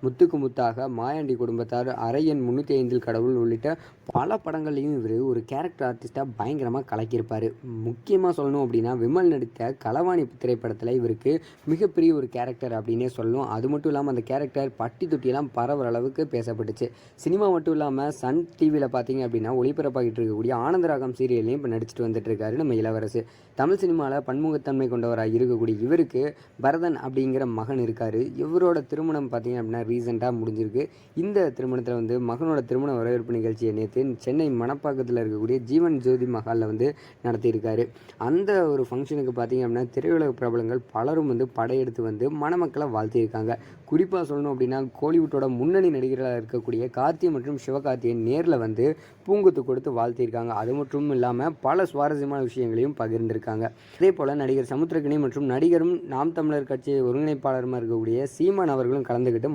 முத்துக்கு முத்தாக, மாயாண்டி குடும்பத்தார், அரை எண் 305 கடவுள் உள்ளிட்ட பல படங்கள்லையும் இவர் ஒரு கேரக்டர் ஆர்டிஸ்ட்டாக பயங்கரமாக கலக்கியிருப்பார். முக்கியமாக சொல்லணும் அப்படின்னா விமல் நடித்த களவாணி திரைப்படத்தில் இவருக்கு மிகப்பெரிய ஒரு கேரக்டர் அப்படின்னே சொல்லணும். அது மட்டும் இல்லாமல் அந்த கேரக்டர் பட்டி தொட்டியெல்லாம் பரவுற அளவுக்கு பேசப்பட்டுச்சு. சினிமா மட்டும் இல்லாமல் சன் டிவியில் பார்த்தீங்க அப்படின்னா ஒளிபரப்பாகிட்டு இருக்கக்கூடிய ஆனந்தராகம் சீரியல்லையும் இப்போ நடிச்சிட்டு வந்துட்டு இருக்காரு நம்ம இளவரசு. தமிழ் சினிமாவில் பன்முகத்தன்மை கொண்டவராக இருக்கக்கூடிய இவருக்கு பரதன் அப்படிங்கிற மகன் இருக்கார். இவரோட திருமணம் பார்த்தீங்க அப்படின்னா ரீசெண்டாக முடிஞ்சிருக்கு. இந்த திருமணத்தில் வந்து மகனோட திருமண வரவேற்பு நிகழ்ச்சியை நேற்று சென்னை மணப்பாக்கத்தில் இருக்கக்கூடிய ஜீவன் ஜோதி மஹாலில் வந்து நடத்தியிருக்காரு. அந்த ஒரு ஃபங்க்ஷனுக்கு பார்த்தீங்க அப்படின்னா திரையுலக பிரபலங்கள் பலரும் வந்து படையெடுத்து வந்து மணமக்களை வாழ்த்தியிருக்காங்க. குறிப்பாக சொல்லணும் அப்படின்னா கோலிவுட்டோட முன்னணி நடிகர்களாக இருக்கக்கூடிய கார்த்தி மற்றும் சிவகார்த்தியை நேரில் வந்து பூங்குத்து கொடுத்து வாழ்த்தியிருக்காங்க. அது மட்டும் இல்லாமல் பல சுவாரஸ்யமான விஷயங்களையும் பகிர்ந்திருக்காங்க. அதே போல் நடிகர் சமுத்திரக்கனி மற்றும் நடிகரும் நாம் தமிழர் கட்சி ஒருங்கிணைப்பாளருமா இருக்கக்கூடிய சீமான் அவர்களும் கலந்துக்கிட்டு